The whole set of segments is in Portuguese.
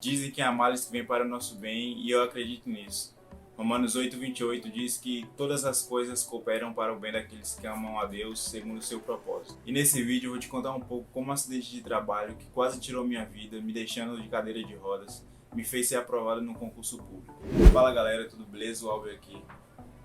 Dizem que há males que vêm para o nosso bem e eu acredito nisso. Romanos 8:28 diz que todas as coisas cooperam para o bem daqueles que amam a Deus segundo o seu propósito. E nesse vídeo eu vou te contar um pouco como um acidente de trabalho que quase tirou minha vida, me deixando de cadeira de rodas, me fez ser aprovado no concurso público. Fala galera, tudo beleza? O Albert aqui.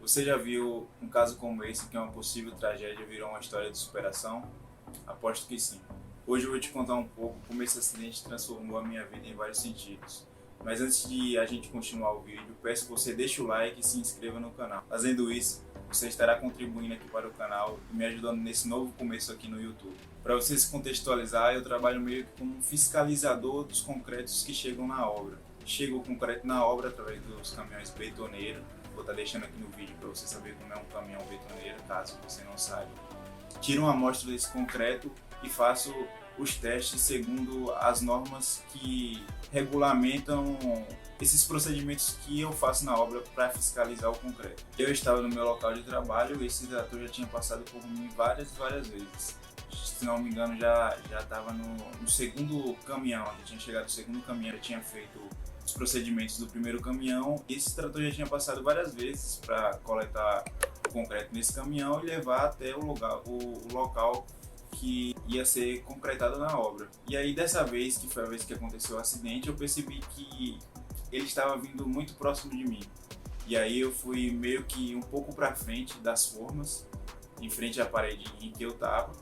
Você já viu um caso como esse que uma possível tragédia virou uma história de superação? Aposto que sim. Hoje eu vou te contar um pouco como esse acidente transformou a minha vida em vários sentidos. Mas antes de a gente continuar o vídeo, peço que você deixe o like e se inscreva no canal. Fazendo isso, você estará contribuindo aqui para o canal e me ajudando nesse novo começo aqui no YouTube. Para você se contextualizar, eu trabalho meio que como um fiscalizador dos concretos que chegam na obra. Chega o concreto na obra através dos caminhões betoneiros. Vou estar deixando aqui no vídeo para você saber como é um caminhão betoneiro, caso você não saiba. Tiro uma amostra desse concreto e faço os testes segundo as normas que regulamentam esses procedimentos que eu faço na obra para fiscalizar o concreto. Eu estava no meu local de trabalho e esse trator já tinha passado por mim várias vezes. Se não me engano, já estava no segundo caminhão, já tinha chegado o segundo caminhão, já tinha feito os procedimentos do primeiro caminhão. Esse trator já tinha passado várias vezes para coletar o concreto nesse caminhão e levar até o local que ia ser concretado na obra. E aí dessa vez, que foi a vez que aconteceu o acidente, eu percebi que ele estava vindo muito próximo de mim. E aí eu fui meio que um pouco para frente das formas, em frente à parede em que eu estava,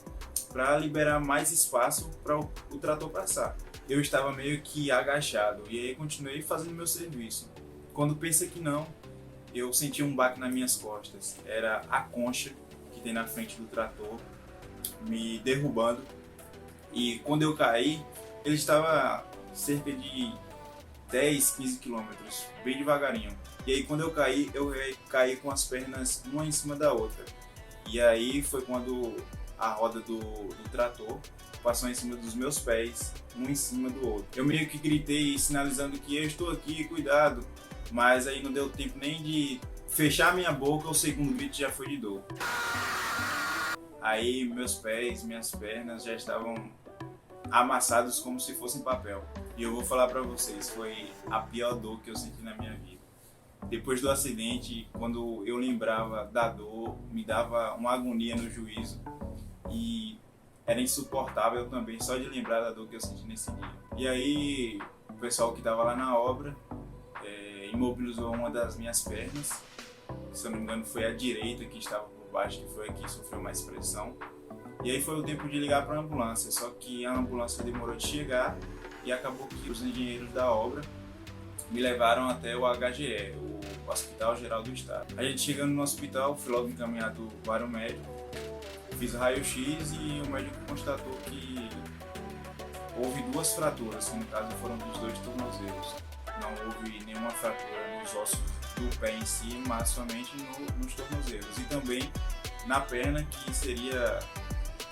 para liberar mais espaço para o trator passar. Eu estava meio que agachado e aí continuei fazendo meu serviço. Quando pensei que não, eu senti um baque nas minhas costas. Era a concha que tem na frente do trator me derrubando, e quando eu caí, ele estava cerca de 10, 15 quilômetros, bem devagarinho. E aí quando eu caí com as pernas uma em cima da outra. E aí foi quando a roda do trator passou em cima dos meus pés, um em cima do outro. Eu meio que gritei sinalizando que eu estou aqui, cuidado, mas aí não deu tempo nem de fechar minha boca, o segundo grito já foi de dor. Aí meus pés, minhas pernas já estavam amassados como se fossem papel. E eu vou falar pra vocês, foi a pior dor que eu senti na minha vida. Depois do acidente, quando eu lembrava da dor, me dava uma agonia no juízo. E era insuportável também, só de lembrar da dor que eu senti nesse dia. E aí, o pessoal que estava lá na obra imobilizou uma das minhas pernas. Se eu não me engano, foi a direita que estava por baixo, que foi a que sofreu mais pressão. E aí foi o tempo de ligar para a ambulância, só que a ambulância demorou de chegar e acabou que os engenheiros da obra me levaram até o HGE, o Hospital Geral do Estado. A gente chegando no hospital, fui logo encaminhado para o médico, fiz raio-x e o médico constatou que houve duas fraturas, que no caso foram dos dois tornozelos. Não houve nenhuma fratura nos ossos do pé em si, mas somente nos tornozelos. E também na perna, que seria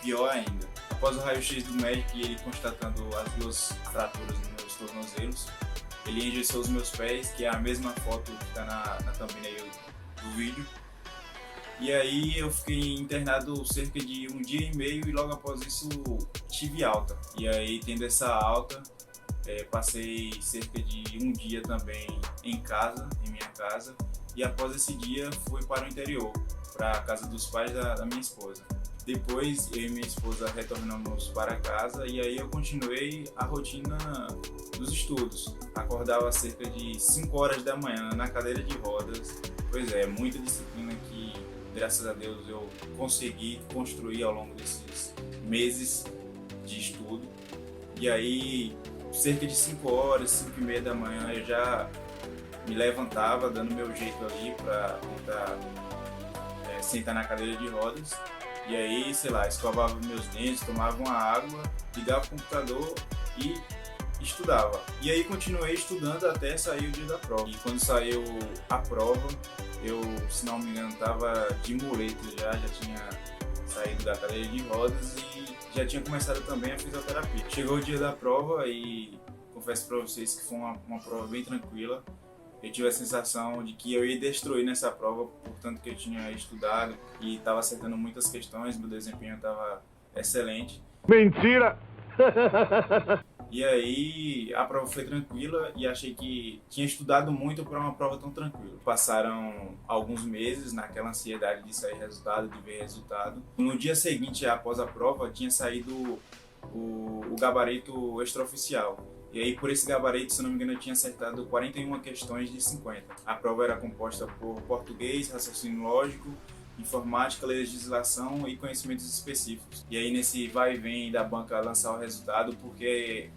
pior ainda. Após o raio-x do médico e ele constatando as duas fraturas nos meus tornozelos, ele engessou os meus pés, que é a mesma foto que está na thumbnail do vídeo. E aí eu fiquei internado cerca de um dia e meio e logo após isso tive alta. E aí, tendo essa alta, passei cerca de um dia também em minha casa, e após esse dia fui para o interior, para a casa dos pais da minha esposa. Depois eu e minha esposa retornamos para casa e aí eu continuei a rotina dos estudos. Acordava cerca de 5 horas da manhã na cadeira de rodas. Pois é, muita disciplina que, graças a Deus, eu consegui construir ao longo desses meses de estudo. E aí, cerca de 5 horas, 5 e meia da manhã, eu já me levantava, dando meu jeito ali para tentar sentar na cadeira de rodas. E aí, sei lá, escovava meus dentes, tomava uma água, ligava o computador e estudava. E aí continuei estudando até sair o dia da prova. E quando saiu a prova, eu, se não me engano, estava de muleta já tinha saído da cadeira de rodas e já tinha começado também a fisioterapia. Chegou o dia da prova e confesso para vocês que foi uma prova bem tranquila. Eu tive a sensação de que eu ia destruir nessa prova, portanto que eu tinha estudado e estava acertando muitas questões, meu desempenho estava excelente. Mentira! E aí a prova foi tranquila e achei que tinha estudado muito para uma prova tão tranquila. Passaram alguns meses naquela ansiedade de sair resultado, de ver resultado. No dia seguinte, após a prova, tinha saído o gabarito extraoficial. E aí, por esse gabarito, se não me engano, eu tinha acertado 41 questões de 50. A prova era composta por português, raciocínio lógico, informática, legislação e conhecimentos específicos. E aí, nesse vai e vem da banca lançar o resultado, porque,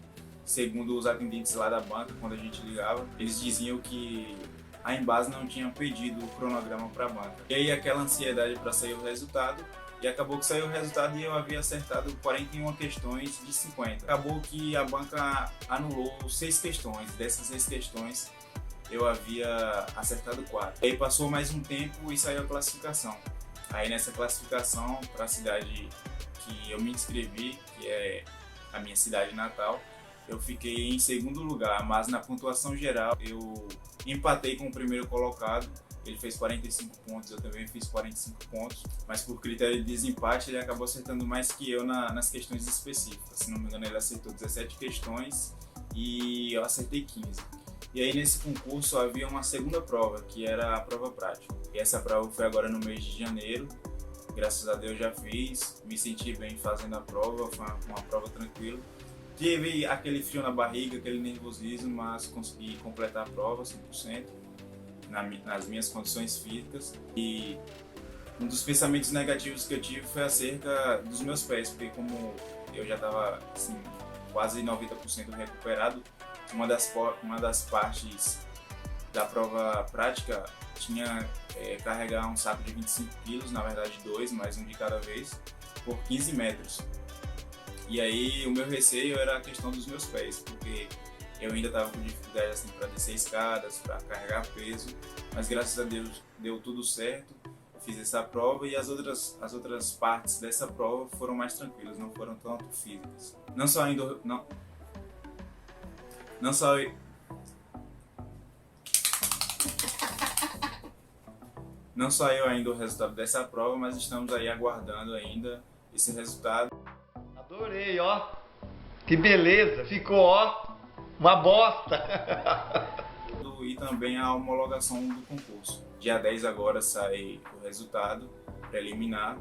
segundo os atendentes lá da banca, quando a gente ligava, eles diziam que a Embase não tinha pedido o cronograma para a banca. E aí, aquela ansiedade para sair o resultado. E acabou que saiu o resultado e eu havia acertado 41 questões de 50. Acabou que a banca anulou 6 questões. Dessas 6 questões, eu havia acertado 4. Aí passou mais um tempo e saiu a classificação. Aí nessa classificação, para a cidade que eu me inscrevi, que é a minha cidade natal, eu fiquei em segundo lugar, mas na pontuação geral eu empatei com o primeiro colocado. Ele fez 45 pontos, eu também fiz 45 pontos, mas por critério de desempate ele acabou acertando mais que eu nas questões específicas. Se não me engano, ele acertou 17 questões e eu acertei 15. E aí nesse concurso havia uma segunda prova, que era a prova prática. E essa prova foi agora no mês de janeiro. Graças a Deus já fiz, me senti bem fazendo a prova, foi uma prova tranquila. Tive aquele frio na barriga, aquele nervosismo, mas consegui completar a prova 100%. Nas minhas condições físicas, e um dos pensamentos negativos que eu tive foi acerca dos meus pés, porque como eu já estava assim, quase 90% recuperado, uma das partes da prova prática tinha carregar um saco de 25 quilos, na verdade 2, mais um de cada vez, por 15 metros. E aí o meu receio era a questão dos meus pés, porque eu ainda estava com dificuldade assim, para descer escadas, para carregar peso, mas graças a Deus deu tudo certo. Fiz essa prova e as outras partes dessa prova foram mais tranquilas, não foram tanto físicas. Não saiu ainda o resultado dessa prova, mas estamos aí aguardando ainda esse resultado. Adorei, ó. Que beleza, ficou, ó. Uma bosta! E também a homologação do concurso. Dia 10 agora sai o resultado preliminar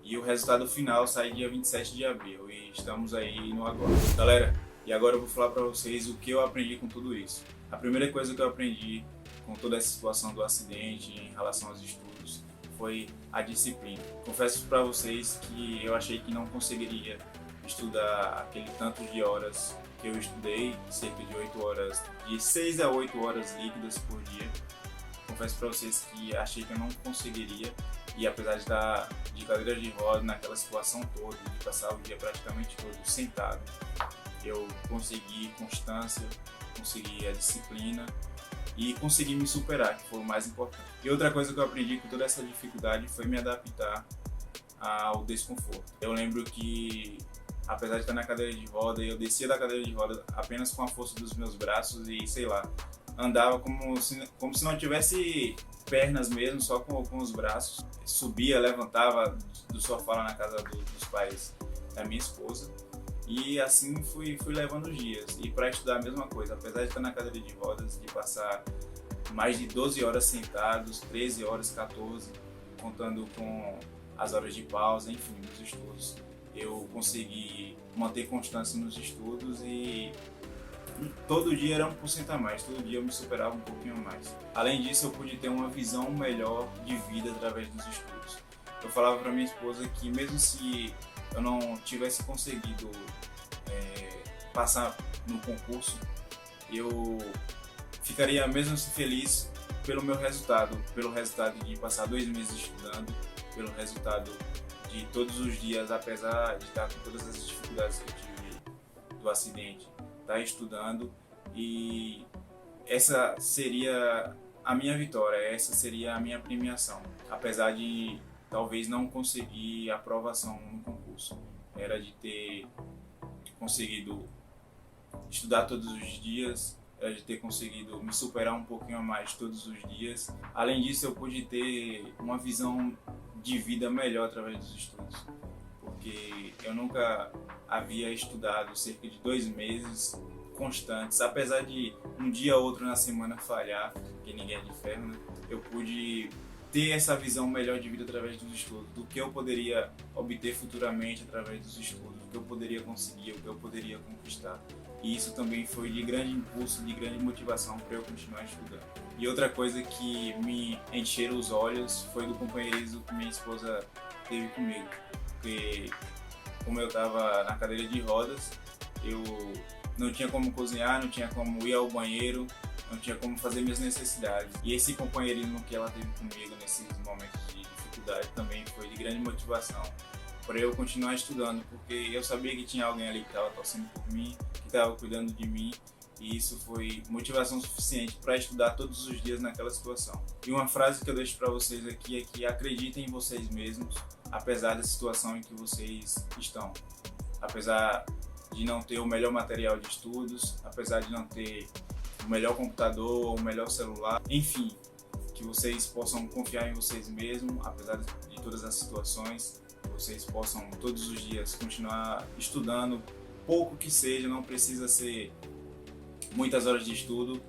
e o resultado final sai dia 27 de abril e estamos aí no agora. Galera, e agora eu vou falar para vocês o que eu aprendi com tudo isso. A primeira coisa que eu aprendi com toda essa situação do acidente em relação aos estudos foi a disciplina. Confesso para vocês que eu achei que não conseguiria estudar aquele tanto de horas que eu estudei, cerca de 8 horas, de 6 a 8 horas líquidas por dia. Confesso para vocês que achei que eu não conseguiria, e apesar de estar de cadeira de roda naquela situação toda, de passar o dia praticamente todo sentado, eu consegui constância, consegui a disciplina e consegui me superar, que foi o mais importante. E outra coisa que eu aprendi com toda essa dificuldade foi me adaptar ao desconforto. Eu lembro que, apesar de estar na cadeira de roda, eu descia da cadeira de roda apenas com a força dos meus braços e, sei lá, andava como se não tivesse pernas mesmo, só com os braços. Subia, levantava do sofá lá na casa dos pais da minha esposa. E assim fui levando os dias. E para estudar a mesma coisa, apesar de estar na cadeira de rodas, de passar mais de 12 horas sentados, 13 horas, 14, contando com as horas de pausa, enfim, nos estudos, eu consegui manter constância nos estudos e todo dia era 1% a mais, todo dia eu me superava um pouquinho a mais. Além disso, eu pude ter uma visão melhor de vida através dos estudos. Eu falava para minha esposa que mesmo se eu não tivesse conseguido passar no concurso, eu ficaria mesmo assim feliz pelo meu resultado, pelo resultado de passar 2 meses estudando, pelo resultado de todos os dias, apesar de estar com todas as dificuldades que eu tive do acidente, estar estudando, e essa seria a minha vitória, essa seria a minha premiação, apesar de talvez não conseguir aprovação no concurso. Era de ter conseguido estudar todos os dias, era de ter conseguido me superar um pouquinho a mais todos os dias. Além disso, eu pude ter uma visão de vida melhor através dos estudos, porque eu nunca havia estudado cerca de 2 meses constantes, apesar de um dia ou outro na semana falhar, porque ninguém é de ferro, né? Eu pude ter essa visão melhor de vida através dos estudos, do que eu poderia obter futuramente através dos estudos, do que eu poderia conseguir, o que eu poderia conquistar. E isso também foi de grande impulso, de grande motivação para eu continuar estudando. E outra coisa que me encheram os olhos foi do companheirismo que minha esposa teve comigo, porque como eu estava na cadeira de rodas, eu não tinha como cozinhar, não tinha como ir ao banheiro, não tinha como fazer minhas necessidades. E esse companheirismo que ela teve comigo nesses momentos de dificuldade também foi de grande motivação para eu continuar estudando, porque eu sabia que tinha alguém ali que estava torcendo por mim, que estava cuidando de mim, e isso foi motivação suficiente para estudar todos os dias naquela situação. E uma frase que eu deixo para vocês aqui é que acreditem em vocês mesmos, apesar da situação em que vocês estão. Apesar de não ter o melhor material de estudos, apesar de não ter o melhor computador, o melhor celular, enfim, que vocês possam confiar em vocês mesmos, apesar de todas as situações, que vocês possam todos os dias continuar estudando, pouco que seja, não precisa ser muitas horas de estudo,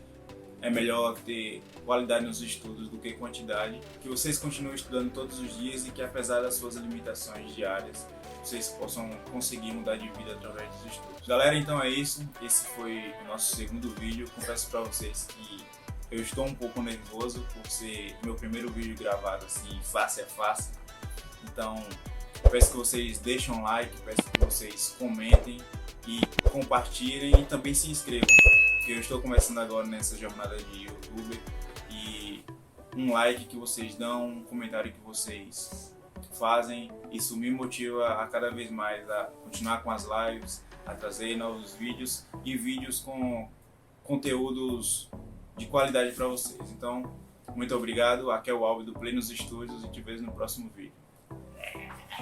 é melhor ter qualidade nos estudos do que quantidade, que vocês continuem estudando todos os dias e que apesar das suas limitações diárias, vocês possam conseguir mudar de vida através dos estudos. Galera, então é isso. Esse foi o nosso segundo vídeo. Confesso para vocês que eu estou um pouco nervoso por ser meu primeiro vídeo gravado assim, face a face. Então, peço que vocês deixem um like, peço que vocês comentem e compartilhem e também se inscrevam, porque eu estou começando agora nessa jornada de YouTuber, e um like que vocês dão, um comentário que vocês fazem, isso me motiva a cada vez mais a continuar com as lives, a trazer novos vídeos e vídeos com conteúdos de qualidade para vocês. Então, muito obrigado, aqui é o Alves do Play nos Estúdios e te vejo no próximo vídeo.